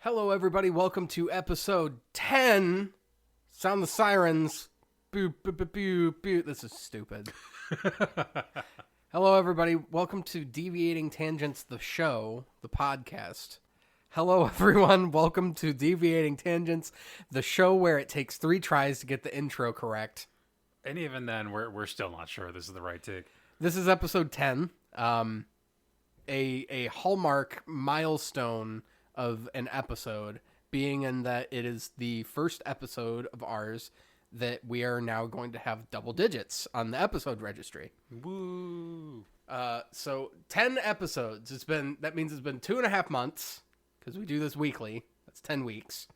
Hello, everybody. Welcome to episode 10. Sound the sirens. Boo, boo, boo, boo, boo. This is stupid. Hello, everybody. Welcome to Deviating Tangents, the show, the podcast. Hello, everyone. Welcome to Deviating Tangents, the show where it takes 3 tries to get the intro correct. And even then, we're still not sure this is the right take. This is episode 10, a hallmark milestone of an episode, being in that it is the first episode of ours that we are now going to have double digits on the episode registry. Woo! So 10 episodes. That means it's been 2.5 months, because we do this weekly. That's 10 weeks.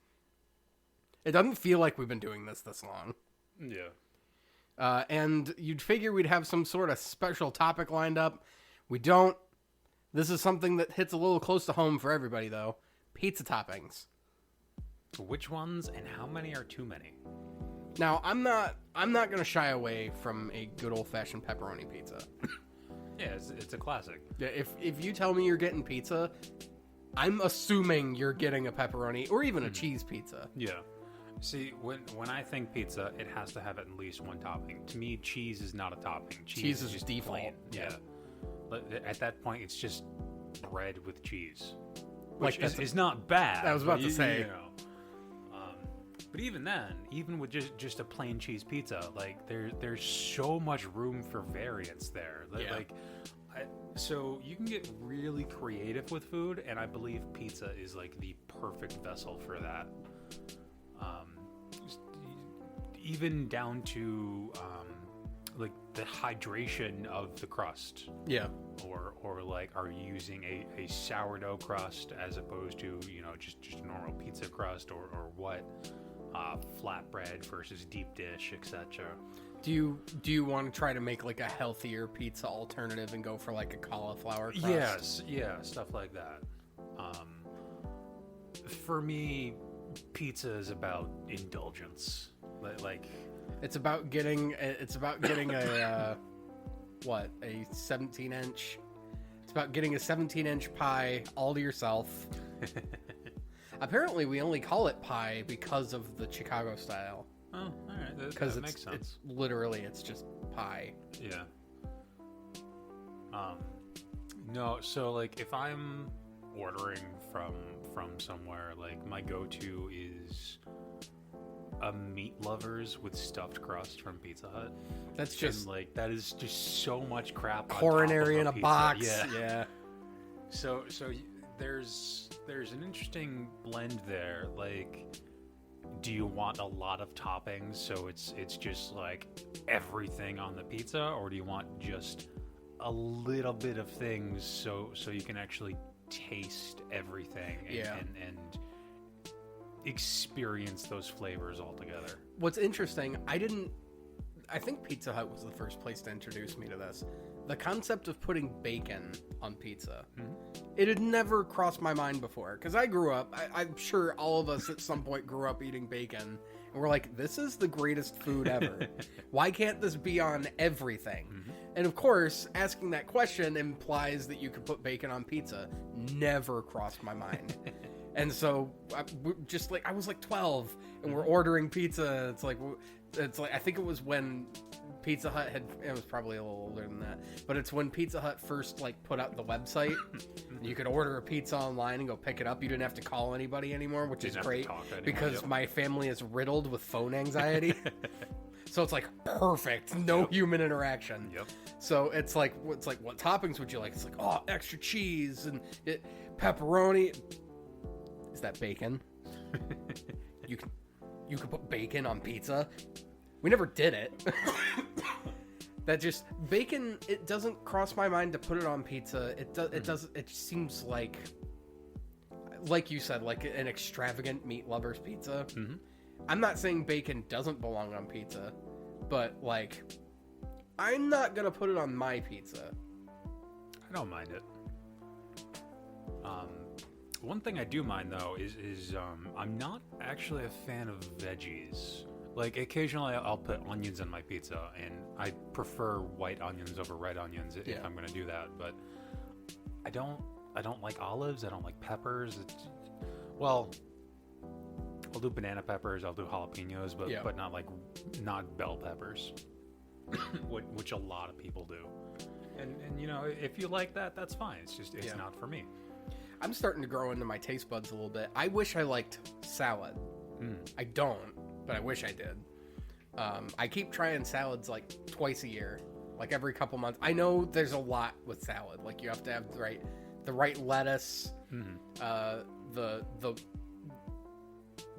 It doesn't feel like we've been doing this long. Yeah. And you'd figure we'd have some sort of special topic lined up. We don't. This is something that hits a little close to home for everybody, though. Pizza toppings. Which ones and how many are too many? Now, I'm not going to shy away from a good old-fashioned pepperoni pizza. Yeah, it's a classic. Yeah, if you tell me you're getting pizza, I'm assuming you're getting a pepperoni or even a cheese pizza. Yeah. See, when I think pizza, it has to have at least one topping. To me, cheese is not a topping. Cheese is just default. Plain. Yeah. But at that point, it's just bread with cheese. Which is not bad. I was about to say. You know. But even then, even with just a plain cheese pizza, like there's so much room for variance there. Yeah. So you can get really creative with food, and I believe pizza is like the perfect vessel for that. Even down to like the hydration of the crust. Yeah. Or like, are you using a sourdough crust as opposed to, just a normal pizza crust, or what? Flatbread versus deep dish, etc. Do you want to try to make like a healthier pizza alternative and go for like a cauliflower crust? Yes, yeah, stuff like that. For me, pizza is about indulgence. Like it's about getting a what, a 17-inch. It's about getting a 17-inch pie all to yourself. Apparently, we only call it pie because of the Chicago style. Oh, all right. That makes sense. It's literally, it's just pie. Yeah. No, so like if I'm ordering from somewhere, like my go-to is a meat lovers with stuffed crust from Pizza Hut. That's just like, that is just so much crap. Coronary in a pizza. box. Yeah. So there's an interesting blend there. Like, do you want a lot of toppings so it's just like everything on the pizza, or do you want just a little bit of things so you can actually taste everything and experience those flavors all together? What's interesting, I think Pizza Hut was the first place to introduce me to this. The concept of putting bacon on pizza. Mm-hmm. It had never crossed my mind before. Because I grew up, I'm sure all of us at some point grew up eating bacon. And we're like, this is the greatest food ever. Why can't this be on everything? Mm-hmm. And of course, asking that question implies that you could put bacon on pizza. Never crossed my mind. And so, I was like 12, and we're ordering pizza. It's like I think it was when Pizza Hut it was probably a little older than that, but it's when Pizza Hut first put out the website. You could order a pizza online and go pick it up. You didn't have to call anybody anymore, which is great because my family is riddled with phone anxiety. So it's like perfect, no human interaction. Yep. So it's like what toppings would you like? It's like, oh, extra cheese and pepperoni. Is that bacon? You can put bacon on pizza. We never did it. Bacon, it doesn't cross my mind to put it on pizza. It seems like you said, like an extravagant meat lover's pizza. Mm-hmm. I'm not saying bacon doesn't belong on pizza, but I'm not gonna put it on my pizza. I don't mind it. One thing I do mind though is I'm not actually a fan of veggies. Like, occasionally I'll put onions on my pizza, and I prefer white onions over red onions if I'm going to do that. But I don't like olives. I don't like peppers. Well, I'll do banana peppers, I'll do jalapenos, but not bell peppers, which a lot of people do. And you know, if you like that, that's fine. It's not for me. I'm starting to grow into my taste buds a little bit. I wish I liked salad. I don't, but I wish I did. I keep trying salads like twice a year, like every couple months. I know there's a lot with salad. Like you have to have the right lettuce,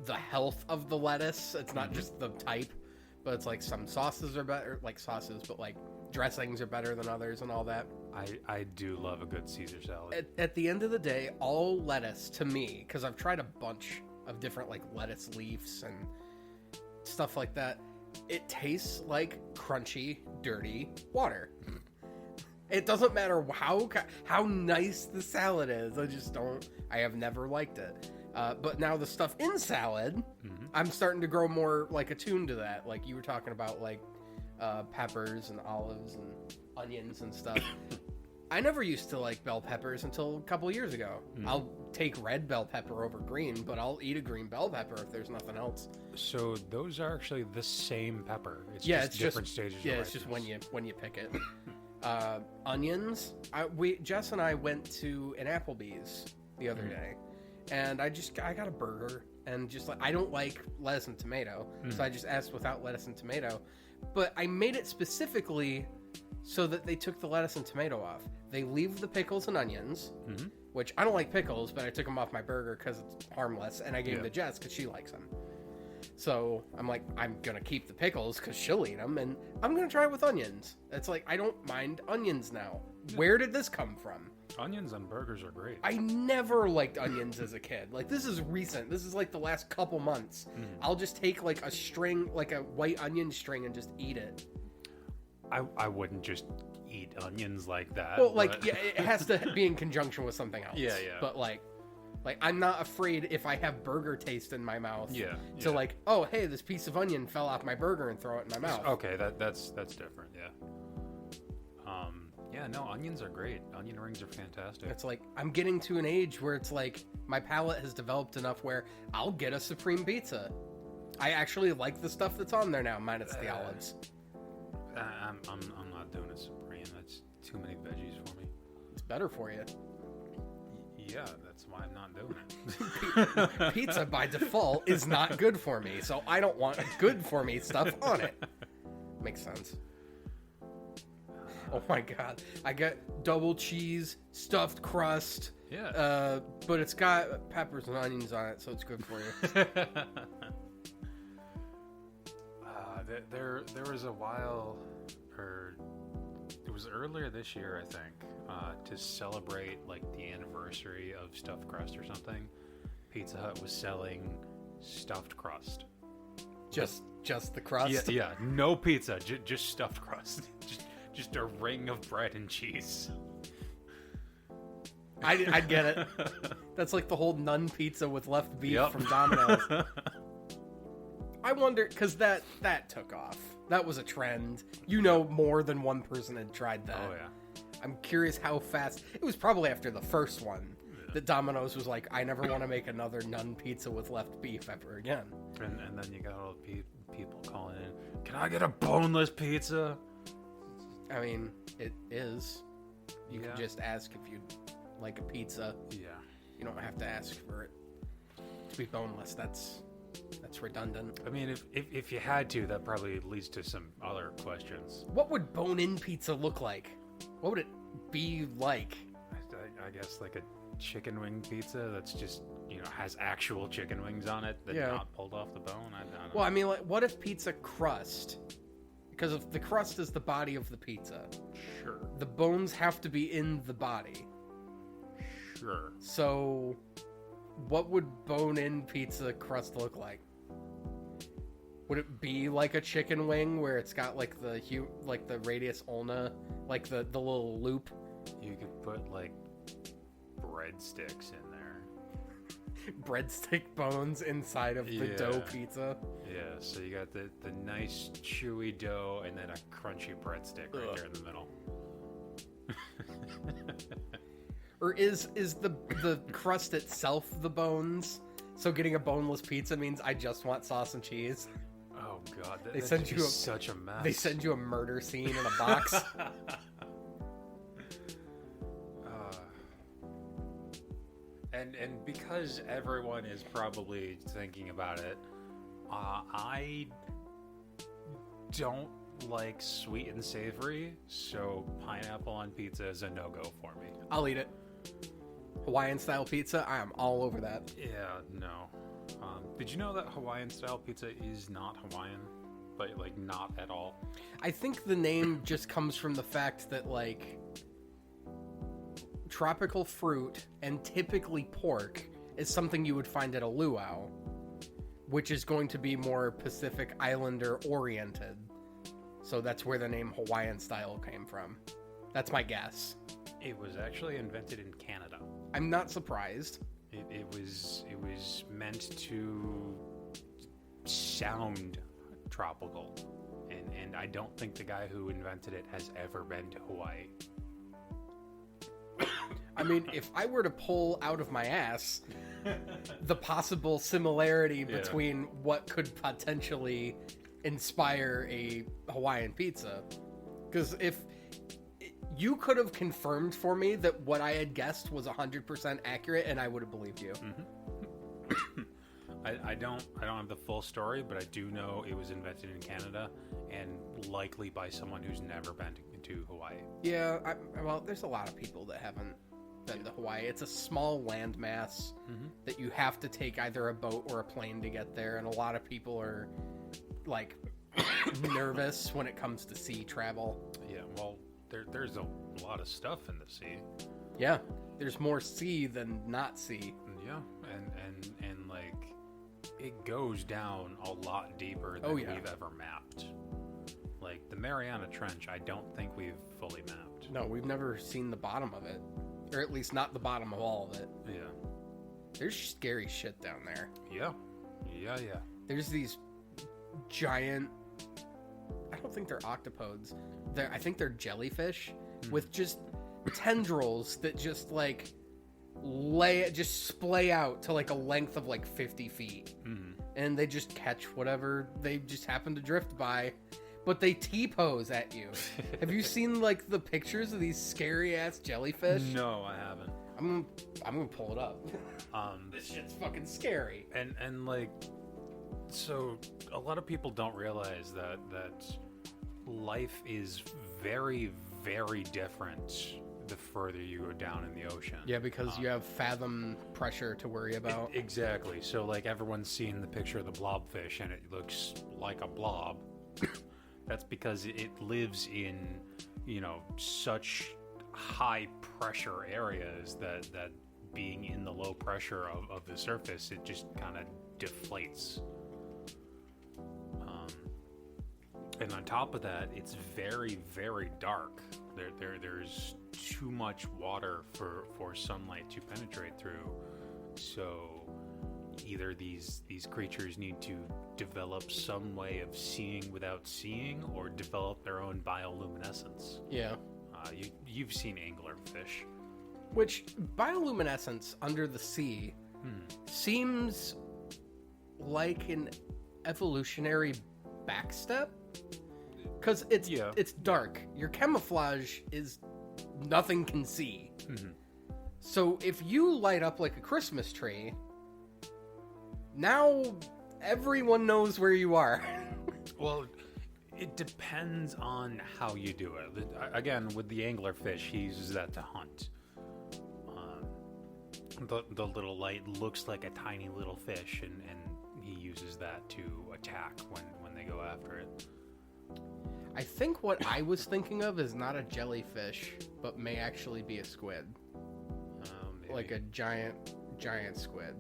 the health of the lettuce. It's not just the type, but it's like some sauces are better, like sauces, but like dressings are better than others and all that. I do love a good Caesar salad. At the end of the day, all lettuce to me, because I've tried a bunch of different like lettuce leaves and stuff like that, it tastes like crunchy, dirty water. It doesn't matter how nice the salad is. I have never liked it. But now the stuff in salad, I'm starting to grow more like attuned to that. Like you were talking about like peppers and olives and onions and stuff. I never used to like bell peppers until a couple years ago. I'll take red bell pepper over green, but I'll eat a green bell pepper if there's nothing else. So those are actually the same pepper. It's different stages. Yeah, it's just when you pick it. Onions. Jess and I went to an Applebee's the other day, and I got a burger, and just like I don't like lettuce and tomato, so I just asked without lettuce and tomato. But I made it specifically so that they took the lettuce and tomato off. They leave the pickles and onions, which I don't like pickles, but I took them off my burger because it's harmless, and I gave them to Jess because she likes them. So I'm like, I'm going to keep the pickles because she'll eat them, and I'm going to try it with onions. It's like, I don't mind onions now. Where did this come from? Onions on burgers are great. I never liked onions as a kid. Like, this is recent. This is like the last couple months. I'll just take like a string, like a white onion string, and just eat it. I wouldn't just eat onions like that. Well, like, yeah, it has to be in conjunction with something else. Yeah. But like I'm not afraid if I have burger taste in my mouth. To like, oh, hey, this piece of onion fell off my burger and throw it in my mouth. Okay, that's different. Yeah. No, onions are great. Onion rings are fantastic. It's like I'm getting to an age where it's like my palate has developed enough where I'll get a supreme pizza. I actually like the stuff that's on there now, minus the olives. I'm not doing a supreme. That's too many veggies for me. It's better for you. Yeah, that's why I'm not doing it. Pizza by default is not good for me, so I don't want good for me stuff on it. Makes sense. Oh my god. I got double cheese, stuffed crust. Yeah. But it's got peppers and onions on it, so it's good for you. There was a while, or it was earlier this year, I think, to celebrate like the anniversary of stuffed crust or something. Pizza Hut was selling stuffed crust. Just the crust? Yeah. No pizza, just stuffed crust. Just a ring of bread and cheese. I'd get it. That's like the whole nun pizza with left beef from Domino's. I wonder, because that took off. That was a trend. You know, more than one person had tried that. Oh, yeah. I'm curious how fast. It was probably after the first one that Domino's was like, I never want to make another nun pizza with left beef ever again. And then you got all the people calling in, can I get a boneless pizza? I mean, it is. You can just ask if you'd like a pizza. Yeah. You don't have to ask for it to be boneless. That's redundant. I mean, if you had to, that probably leads to some other questions. What would bone-in pizza look like? What would it be like? I guess like a chicken wing pizza that's just, has actual chicken wings on it that are not pulled off the bone. I don't know. Well, I mean, like, what if pizza crust? Because if the crust is the body of the pizza. Sure. The bones have to be in the body. Sure. So, what would bone-in pizza crust look like? Would it be like a chicken wing where it's got like the radius ulna, like the little loop? You could put like breadsticks in there. Breadstick bones inside of the dough pizza. Yeah, so you got the nice chewy dough and then a crunchy breadstick right there in the middle. Or is the crust itself the bones? So getting a boneless pizza means I just want sauce and cheese. Oh god, They send you such a mess. They send you a murder scene in a box. And because everyone is probably thinking about it, I don't like sweet and savory, so pineapple on pizza is a no-go for me. I'll eat it. Hawaiian style pizza, I am all over that. Yeah, no. Did you know that Hawaiian style pizza is not Hawaiian? Like not at all? I think the name just comes from the fact that, like, tropical fruit and typically pork is something you would find at a luau, which is going to be more Pacific Islander oriented. So that's where the name Hawaiian style came from. That's my guess. It was actually invented in Canada. I'm not surprised. It was meant to sound tropical, and I don't think the guy who invented it has ever been to Hawaii. I mean, if I were to pull out of my ass the possible similarity between what could potentially inspire a Hawaiian pizza, because if you could have confirmed for me that what I had guessed was 100% accurate, and I would have believed you. Mm-hmm. I don't have the full story, but I do know it was invented in Canada and likely by someone who's never been to Hawaii. Yeah, well, there's a lot of people that haven't been to Hawaii. It's a small landmass that you have to take either a boat or a plane to get there, and a lot of people are, like, nervous when it comes to sea travel. Yeah, well, there's a lot of stuff in the sea. Yeah, there's more sea than not sea. Yeah, and like, it goes down a lot deeper than we've ever mapped. Like, the Mariana Trench, I don't think we've fully mapped. No, we've never seen the bottom of it. Or at least not the bottom of all of it. Yeah. There's scary shit down there. Yeah. There's these giant... I don't think they're octopodes. I think they're jellyfish with just tendrils that just, like, just splay out to, like, a length of, like, 50 feet. And they just catch whatever they just happen to drift by. But they T-pose at you. Have you seen, like, the pictures of these scary-ass jellyfish? No, I haven't. I'm gonna pull it up. This shit's fucking scary. And like, so a lot of people don't realize that life is very, very different the further you go down in the ocean. Yeah, because you have fathom pressure to worry about. Exactly. So, like, everyone's seen the picture of the blobfish, and it looks like a blob. That's because it lives in, such high pressure areas that being in the low pressure of the surface, it just kind of deflates. And on top of that, it's very, very dark. There's too much water for sunlight to penetrate through. So either these creatures need to develop some way of seeing without seeing, or develop their own bioluminescence. Yeah. You've seen anglerfish. Which, bioluminescence under the sea seems like an evolutionary backstep. Because it's dark. Your camouflage is nothing can see. So if you light up like a Christmas tree, now everyone knows where you are. Well, it depends on how you do it. Again, with the anglerfish, he uses that to hunt. The little light looks like a tiny little fish, and he uses that to attack when they go after it. I think what I was thinking of is not a jellyfish, but may actually be a squid. Maybe. Like a giant squid.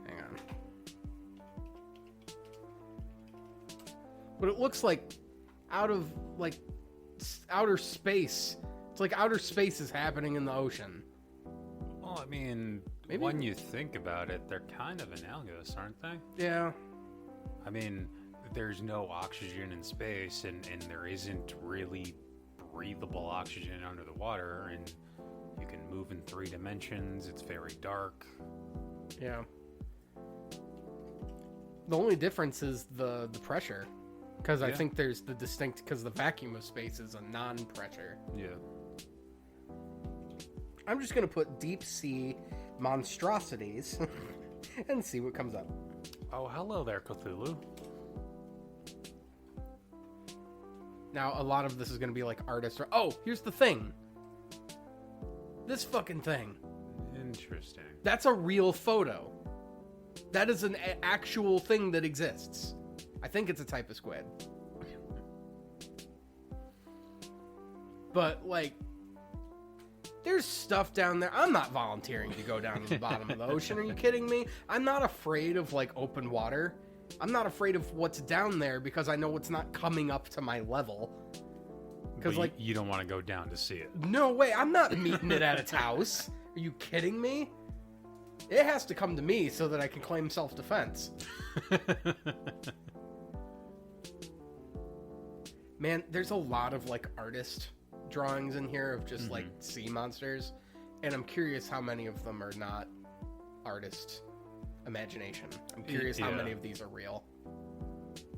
Hang on. But it looks like out of, like, outer space. It's like outer space is happening in the ocean. Well, I mean, Maybe. When you think about it, they're kind of analogous, aren't they? Yeah. I mean, there's no oxygen in space, and there isn't really breathable oxygen under the water, and you can move in 3 dimensions. It's very dark. Yeah. The only difference is the pressure. Because I think there's the distinct... Because the vacuum of space is a non-pressure. Yeah. I'm just going to put deep sea monstrosities and see what comes up. Oh, hello there, Cthulhu. Now, a lot of this is going to be like artists... Oh, here's the thing. This fucking thing. Interesting. That's a real photo. That is an actual thing that exists. I think it's a type of squid. But, like, there's stuff down there. I'm not volunteering to go down to the bottom of the ocean. Are you kidding me? I'm not afraid of, like, open water. I'm not afraid of what's down there because I know it's not coming up to my level. Because, like, you don't want to go down to see it. No way. I'm not meeting it at its house. Are you kidding me? It has to come to me so that I can claim self-defense. Man, there's a lot of, like, artist drawings in here of just, like, sea monsters. And I'm curious how many of them are not artist imagination. I'm curious how many of these are real.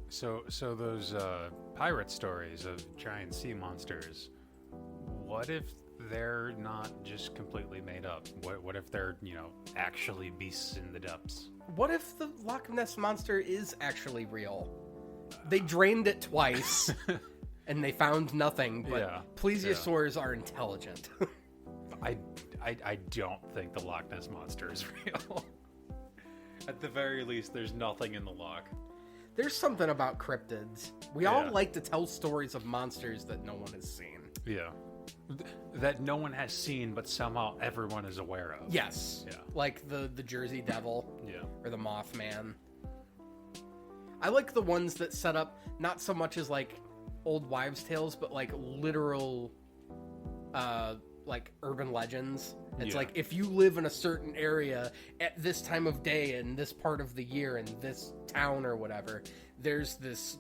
So those pirate stories of giant sea monsters, what if they're not just completely made up? What if they're, actually beasts in the depths? What if the Loch Ness Monster is actually real? They drained it twice, and they found nothing, but plesiosaurs are intelligent. I don't think the Loch Ness Monster is real. At the very least, there's nothing in the loch. There's something about cryptids. We all like to tell stories of monsters that no one has seen. Yeah. That no one has seen, but somehow everyone is aware of. Yes. Yeah. Like the Jersey Devil. Yeah. Or the Mothman. I like the ones that set up not so much as like old wives' tales, but like literal like urban legends. It's like if you live in a certain area at this time of day in this part of the year in this town or whatever, there's this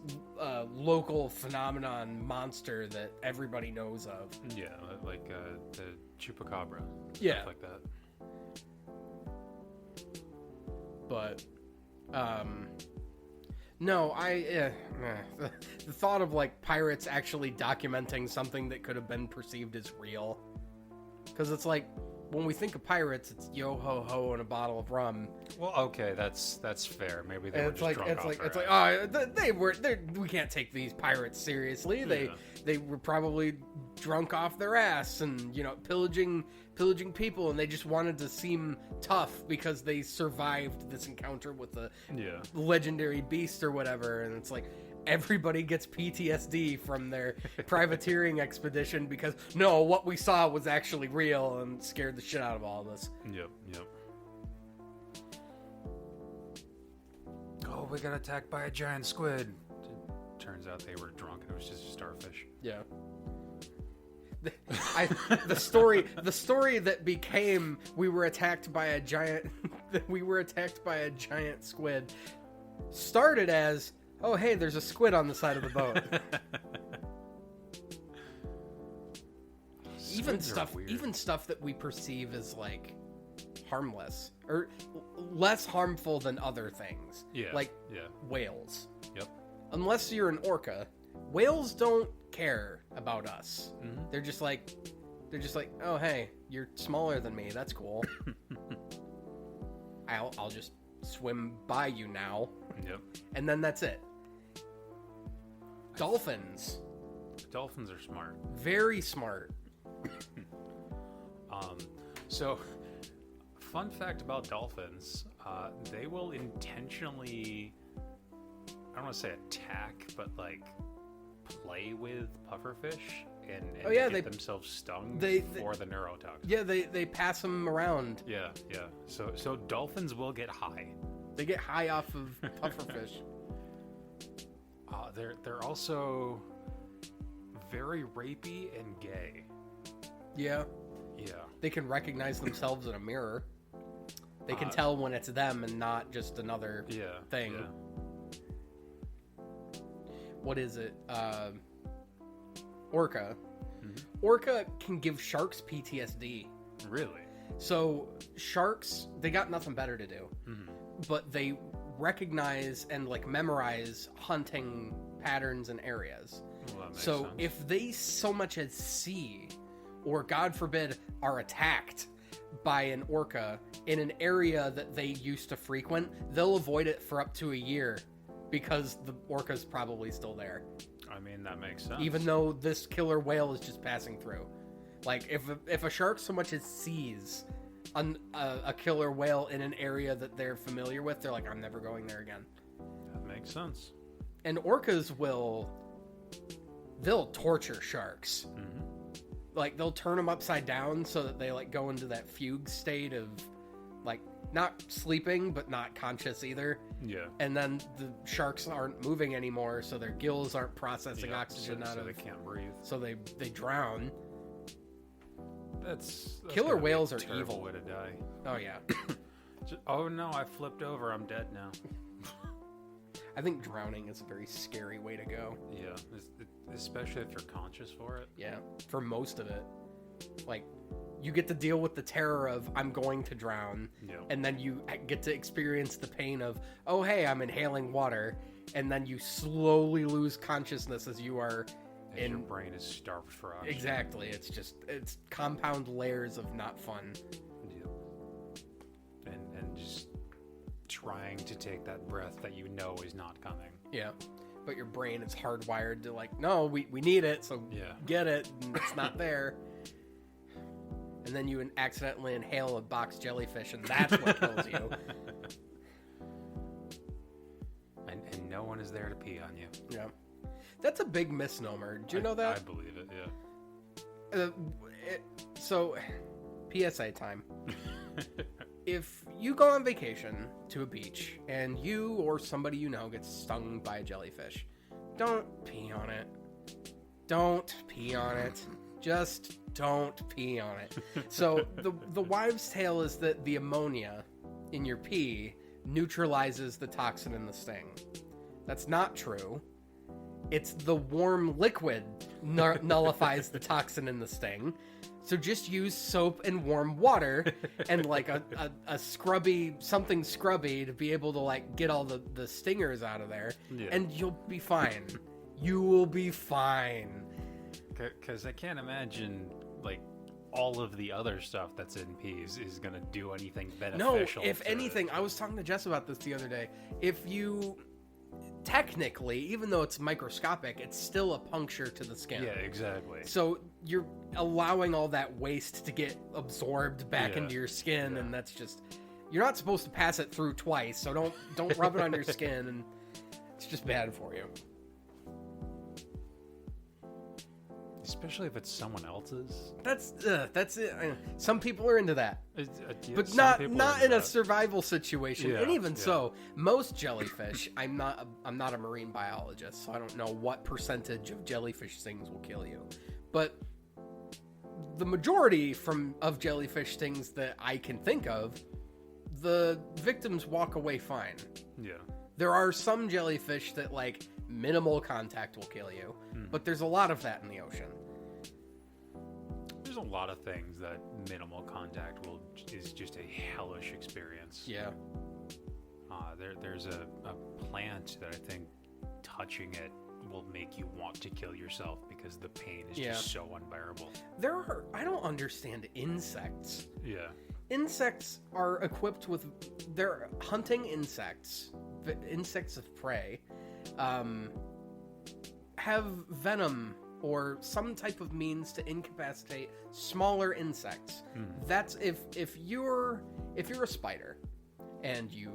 local phenomenon monster that everybody knows of. Yeah, like the chupacabra. Yeah. Stuff like that. But no, the thought of like pirates actually documenting something that could have been perceived as real, because it's like when we think of pirates, it's yo ho ho and a bottle of rum. Well, okay, that's fair. Maybe they were just like drunk it's off like their it's like ass. we can't take these pirates seriously. Yeah. They were probably drunk off their ass and pillaging people, and they just wanted to seem tough because they survived this encounter with the legendary beast or whatever. And it's like everybody gets PTSD from their privateering expedition because what we saw was actually real and scared the shit out of all of us. Yep. Oh, we got attacked by a giant squid. Turns out they were drunk and it was just a starfish. Yeah. The story that became we were attacked by a giant squid started as, oh hey, there's a squid on the side of the boat. Even stuff that we perceive as like harmless or less harmful than other things. Like whales. Yep. Unless you're an orca, whales don't care about us. Mm-hmm. They're just like, oh hey, you're smaller than me. That's cool. I'll just swim by you now. Yep. And then that's it. Dolphins. Dolphins are smart. Very smart. So, fun fact about dolphins, they will intentionally, I don't want to say attack, but like play with pufferfish and get themselves stung for the neurotoxin. Yeah, they pass them around. Yeah. So dolphins will get high. They get high off of pufferfish. They're also very rapey and gay. Yeah. Yeah. They can recognize themselves in a mirror. They can tell when it's them and not just another thing. Yeah. What is it? Orca. Mm-hmm. Orca can give sharks PTSD. Really? So sharks, they got nothing better to do, but they recognize and like memorize hunting patterns and areas. Well, that makes So sense. if they so much as see, or God forbid, are attacked by an orca in an area that they used to frequent, they'll avoid it for up to a year because the orca's probably still there. I mean, that makes sense. Even though this killer whale is just passing through. Like, if a shark so much as sees a killer whale in an area that they're familiar with, they're like, I'm never going there again. That makes sense. And orcas they'll torture sharks. Like, they'll turn them upside down so that they, like, go into that fugue state of, like, not sleeping, but not conscious either. Yeah. And then the sharks aren't moving anymore, so their gills aren't processing oxygen so out of... they can't breathe. So they drown. That's Killer gotta be a whales are terrible evil. way to die. Oh, yeah. Oh no, I flipped over. I'm dead now. I think drowning is a very scary way to go. Yeah, especially if you're conscious for it. Yeah, for most of it. Like, you get to deal with the terror of, I'm going to drown, Yeah. and then you get to experience the pain of, oh, hey, I'm inhaling water, and then you slowly lose consciousness as you are As your brain is starved for oxygen. Exactly. It's compound layers of not fun. Yeah. And just trying to take that breath that you know is not coming. Yeah. But your brain is hardwired to like, no, we need it, so get it, and it's not there. And then you accidentally inhale a box jellyfish, and that's what kills you. And no one is there to pee on you. Yeah. That's a big misnomer. Do you know that? I believe it, yeah. So, PSA time. If you go on vacation to a beach and you or somebody you know gets stung by a jellyfish, don't pee on it. Don't pee on it. Just don't pee on it. So the wives' tale is that the ammonia in your pee neutralizes the toxin in the sting. That's not true. It's the warm liquid nullifies the toxin in the sting. So just use soap and warm water and like a scrubby, something scrubby to be able to like get all the stingers out of there. Yeah. And you'll be fine. You will be fine. Because I can't imagine like all of the other stuff that's in peas is going to do anything beneficial. No, if anything, I was talking to Jess about this the other day. If you... Technically, even though it's microscopic, it's still a puncture to the skin. Yeah, exactly. So you're allowing all that waste to get absorbed back into your skin, and that's just... You're not supposed to pass it through twice, so don't rub it on your skin, and it's just bad for you. Especially if it's someone else's. That's it. Some people are into that, but not in a survival situation. Yeah, and even so, most jellyfish. I'm not a marine biologist, so I don't know what percentage of jellyfish stings will kill you. But the majority of jellyfish stings that I can think of, the victims walk away fine. Yeah. There are some jellyfish that like minimal contact will kill you, but there's a lot of that in the ocean. There's a lot of things that minimal contact is just a hellish experience. Yeah. There's a plant that I think touching it will make you want to kill yourself because the pain is just so unbearable. I don't understand insects. Yeah. Insects are equipped with, they're hunting insects of prey, have venom or some type of means to incapacitate smaller insects. That's if you're a spider and you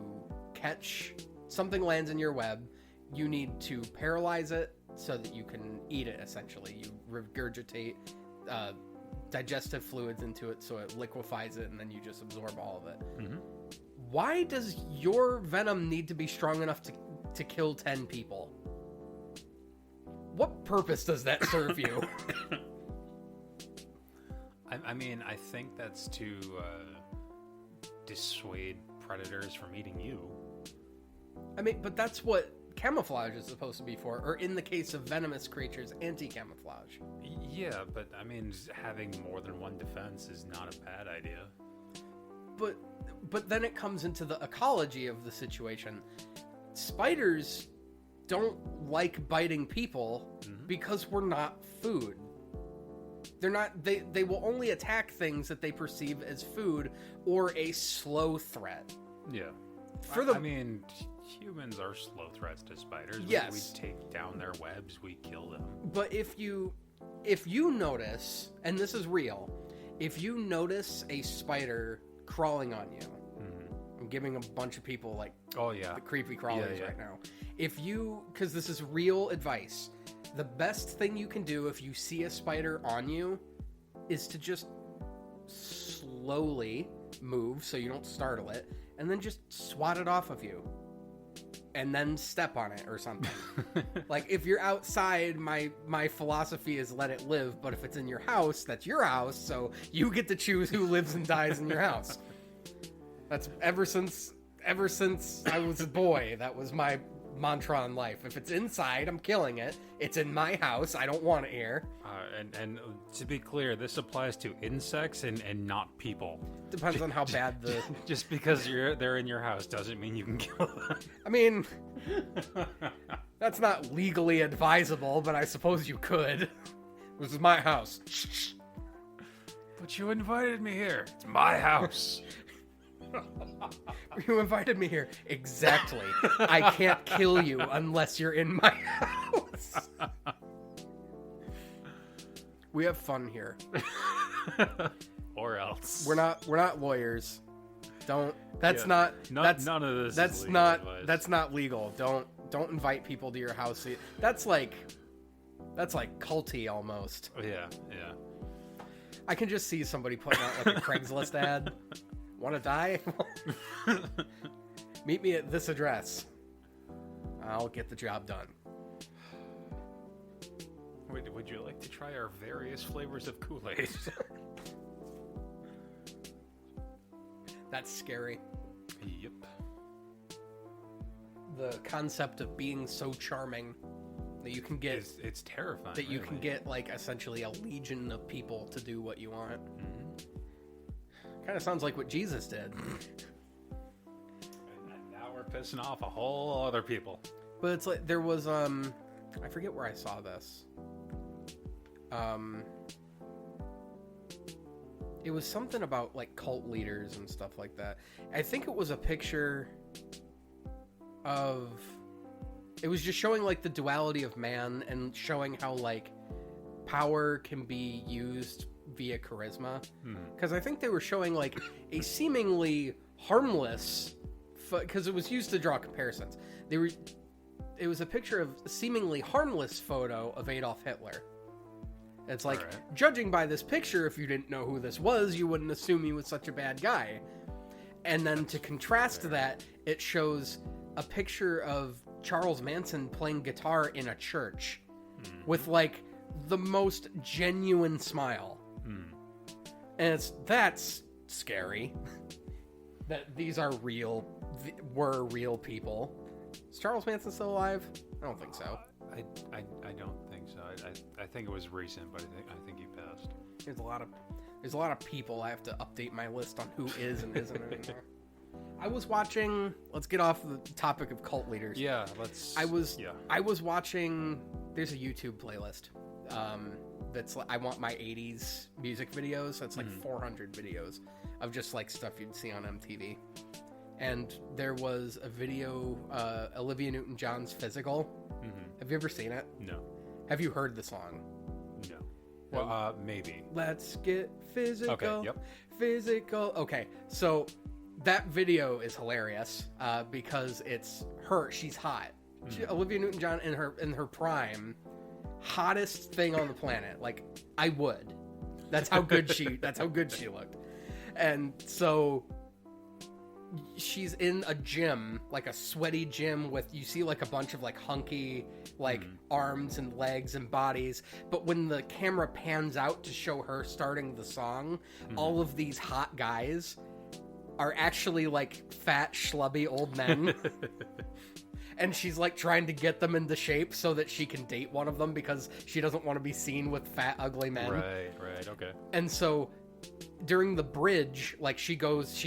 catch something lands in your web, you need to paralyze it so that you can eat it. Essentially, you regurgitate digestive fluids into it so it liquefies it, and then you just absorb all of it. Why does your venom need to be strong enough to kill 10 people? What purpose does that serve you? I mean, I think that's to dissuade predators from eating you. I mean, but that's what camouflage is supposed to be for, or in the case of venomous creatures, anti-camouflage. Yeah, but I mean, having more than one defense is not a bad idea. But then it comes into the ecology of the situation. Spiders don't like biting people because we're not food. They're not. They will only attack things that they perceive as food or a slow threat. Yeah. I mean, humans are slow threats to spiders. Yes. We take down their webs. We kill them. But if you notice, and this is real, if you notice a spider crawling on you, I'm giving a bunch of people like the creepy crawlers right now. Because this is real advice, the best thing you can do if you see a spider on you is to just slowly move so you don't startle it, and then just swat it off of you. And then step on it or something. Like, if you're outside, my philosophy is let it live, but if it's in your house, that's your house, so you get to choose who lives and dies in your house. That's ever since I was a boy, that was my mantra in life. If it's inside, I'm killing it. It's in my house, I don't want it here. And to be clear, this applies to insects and not people. Depends on how bad the... Just because they're in your house doesn't mean you can kill them. I mean, that's not legally advisable, but I suppose you could. This is my house. But you invited me here. It's my house. You invited me here. Exactly. I can't kill you unless you're in my house. We have fun here. Or else. We're not lawyers. None of this is legal advice. That's not legal. Don't invite people to your house. That's like culty almost. Yeah. I can just see somebody putting out like a Craigslist ad. Want to die? Meet me at this address. I'll get the job done. Would you like to try our various flavors of Kool-Aid? That's scary. Yep. The concept of being so charming that you can get... It's terrifying. That you can get, like, essentially a legion of people to do what you want. Kind of sounds like what Jesus did. And now we're pissing off a whole other people. But it's like, there was, I forget where I saw this. It was something about, like, cult leaders and stuff like that. I think it was a picture of... It was just showing, like, the duality of man and showing how, like, power can be used via charisma. Because I think they were showing, like, a seemingly harmless... Because it was used to draw comparisons. It was a picture of a seemingly harmless photo of Adolf Hitler. It's like, judging by this picture, if you didn't know who this was, you wouldn't assume he was such a bad guy. And then to contrast that, it shows a picture of Charles Manson playing guitar in a church with, like, the most genuine smile. And that's scary. That these are were real people. Is Charles Manson still alive? I don't think so. I don't think so. I think it was recent, but I think he passed. There's a lot of people. I have to update my list on who is and isn't anymore. I was watching. Let's get off the topic of cult leaders. Yeah, let's. I was watching. There's a YouTube playlist. That's like, I want my 80s music videos. That's like 400 videos of just like stuff you'd see on MTV. And there was a video, Olivia Newton-John's Physical. Have you ever seen it? No. Have you heard the song? No. Well, maybe. Let's get physical. Okay, yep. Physical. Okay, so that video is hilarious because it's her. She's hot. Olivia Newton-John in her prime, hottest thing on the planet. Like, I would. That's how good she looked. And so she's in a gym, like a sweaty gym with, you see like a bunch of like hunky like arms and legs and bodies, but when the camera pans out to show her starting the song, all of these hot guys are actually like fat schlubby old men. And she's like trying to get them into shape so that she can date one of them because she doesn't want to be seen with fat ugly men. Right, okay. And so during the bridge, like, she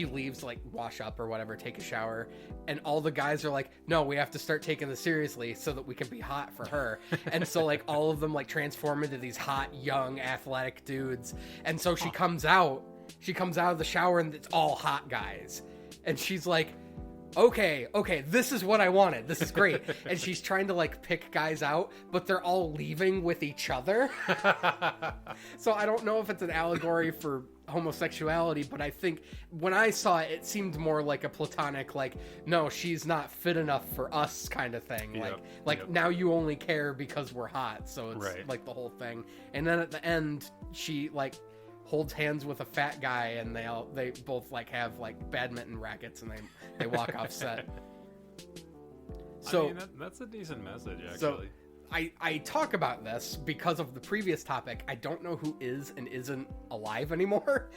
leaves, like, wash up or whatever, take a shower, and all the guys are like, no, we have to start taking this seriously so that we can be hot for her. And so, like, all of them, like, transform into these hot, young, athletic dudes. And so she comes out of the shower, and it's all hot guys. And she's like, okay, this is what I wanted. This is great. And she's trying to, like, pick guys out, but they're all leaving with each other. So I don't know if it's an allegory for homosexuality, but I think when I saw it, it seemed more like a platonic, like, no, she's not fit enough for us kind of thing. Yep. Now you only care because we're hot. So it's like the whole thing. And then at the end, she, like, holds hands with a fat guy, and they both, like, have, like, badminton rackets, and they walk off set. So I mean, that's a decent message, actually. So I talk about this because of the previous topic. I don't know who is and isn't alive anymore.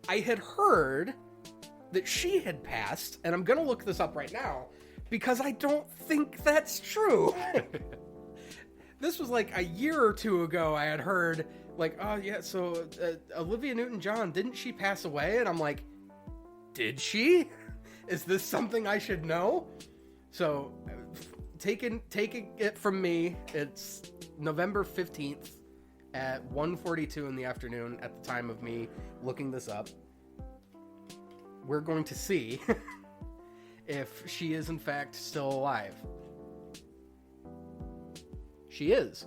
I had heard that she had passed, and I'm gonna look this up right now because I don't think that's true. This was like a year or two ago. I had heard, like, oh yeah, so Olivia Newton-John, didn't she pass away? And I'm like, did she? Is this something I should know? So, taking it from me, it's November 15th at 1:42 in the afternoon at the time of me looking this up. We're going to see if she is in fact still alive. She is.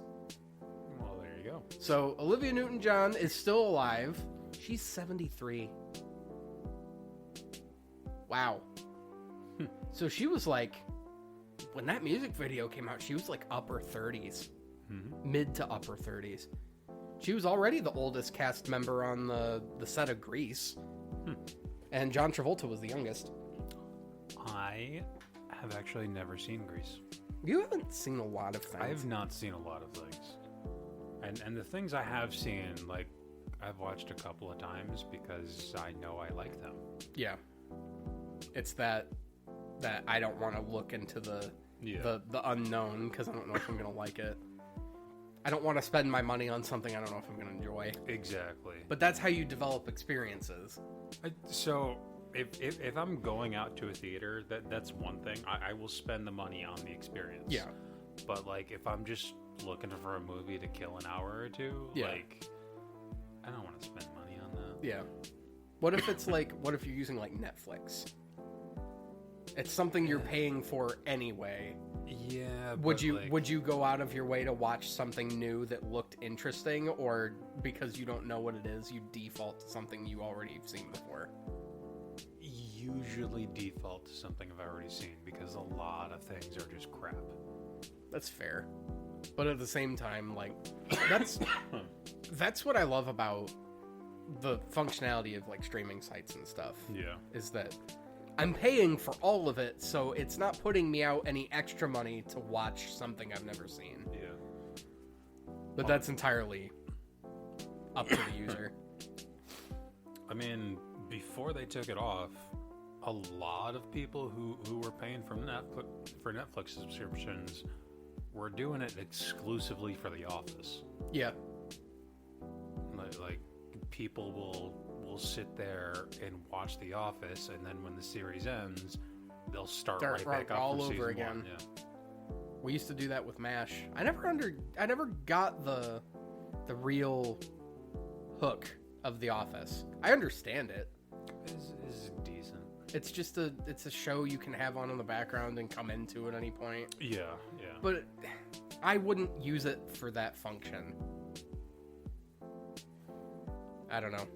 Well, there you go. So, Olivia Newton-John is still alive. She's 73. Wow. So she was like, when that music video came out, she was like upper 30s. Mm-hmm. Mid to upper 30s. She was already the oldest cast member on the set of Grease. And John Travolta was the youngest. I have actually never seen Grease. You haven't seen a lot of things. I have not seen a lot of things. And the things I have seen, like, I've watched a couple of times because I know I like them. Yeah. It's that I don't want to look into the unknown because I don't know if I'm going to like it. I don't want to spend my money on something I don't know if I'm going to enjoy. Exactly. But that's how you develop experiences. So if I'm going out to a theater, that's one thing. I will spend the money on the experience. Yeah. But, like, if I'm just looking for a movie to kill an hour or two, like, I don't want to spend money on that. Yeah. What if it's like, what if you're using, like, Netflix? It's something you're paying for anyway. Yeah. Would you go out of your way to watch something new that looked interesting, or because you don't know what it is, you default to something you already have seen before? Usually default to something I've already seen because a lot of things are just crap. That's fair. But at the same time, like, that's what I love about the functionality of, like, streaming sites and stuff. Yeah. Is that I'm paying for all of it, so it's not putting me out any extra money to watch something I've never seen. Yeah. But that's entirely up to the user. I mean, before they took it off, a lot of people who were paying for Netflix subscriptions were doing it exclusively for The Office. Yeah. Like people will sit there and watch The Office, and then when the series ends, they'll start right back up all from over season again. 1. Yeah. We used to do that with MASH. I never got the real hook of The Office. I understand it. It's decent. It's just a show you can have on in the background and come into at any point. Yeah. But I wouldn't use it for that function. I don't know.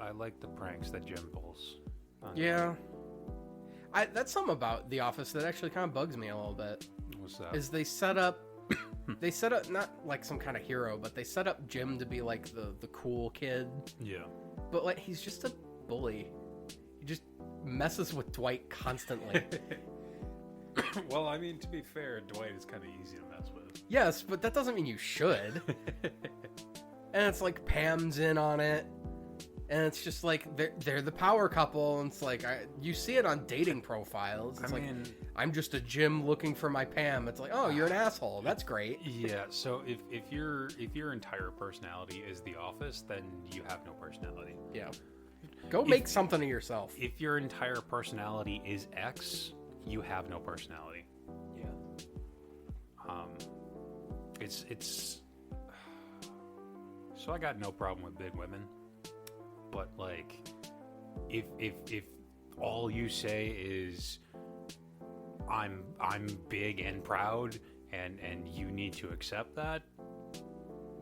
I like the pranks that Jim pulls. Yeah. That's something about The Office that actually kind of bugs me a little bit. What's that? Is they set up not like some kind of hero, but they set up Jim to be like the cool kid. Yeah. But, like, he's just a bully. He just messes with Dwight constantly. Well, I mean, to be fair, Dwight is kind of easy to mess with. Yes, but that doesn't mean you should. And it's like Pam's in on it. And it's just like they're the power couple, and it's like you see it on dating profiles. It's I'm just a Jim looking for my Pam. It's like, oh, you're an asshole. That's great. Yeah. So if your entire personality is The Office, then you have no personality. Yeah. Go make something of yourself. If your entire personality is X, you have no personality. Yeah. It's. So I got no problem with big women. But like, if all you say is I'm big and proud and you need to accept that,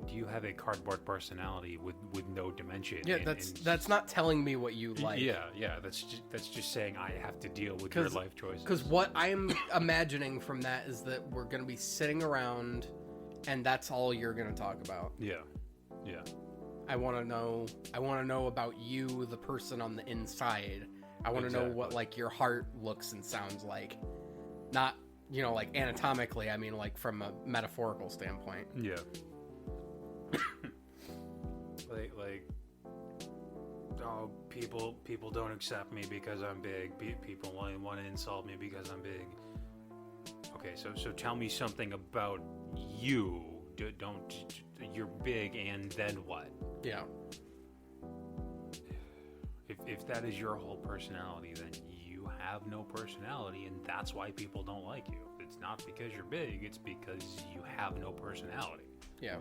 do you have a cardboard personality with no dimension? Yeah, that's not telling me what you like. Yeah, that's just saying I have to deal with your life choices. Because what I'm imagining from that is that we're gonna be sitting around, and that's all you're gonna talk about. Yeah. I want to know about you, the person on the inside. I want to know what like your heart looks and sounds like. Not, like anatomically, I mean like from a metaphorical standpoint. Yeah. like oh, people don't accept me because I'm big. People want to insult me because I'm big. Okay, so tell me something about you. You're big, and then what? Yeah. If that is your whole personality, then you have no personality, and that's why people don't like you. It's not because you're big, it's because you have no personality. Yeah.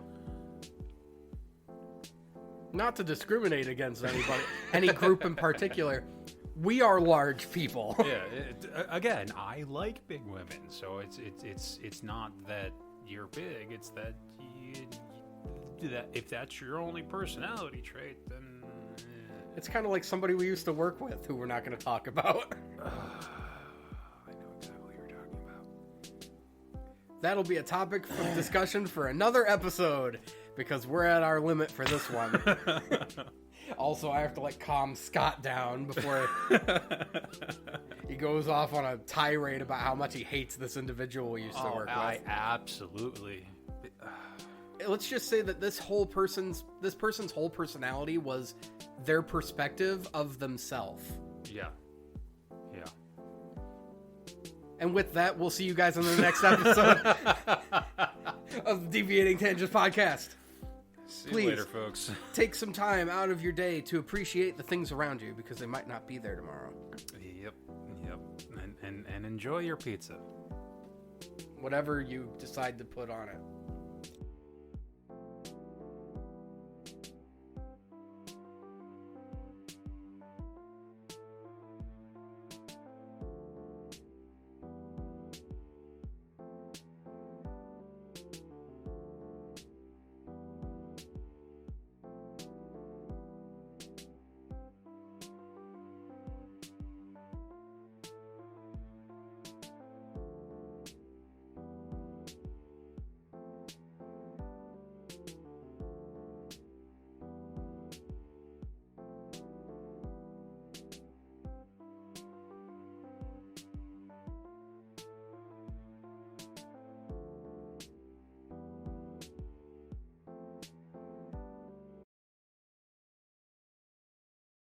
Not to discriminate against anybody, any group in particular. We are large people. Yeah. Again, I like big women, so it's not that you're big, it's that if that's your only personality trait, then it's kind of like somebody we used to work with who we're not going to talk about. I know exactly what you're talking about. That'll be a topic of discussion for another episode, because we're at our limit for this one. Also, I have to calm Scott down before he goes off on a tirade about how much he hates this individual we used to work with. Absolutely. Let's just say that this person's whole personality was their perspective of themselves. Yeah. And with that, we'll see you guys in the next episode of the Deviating Tangents Podcast. See you later, folks. Take some time out of your day to appreciate the things around you, because they might not be there tomorrow. Yep. And enjoy your pizza. Whatever you decide to put on it.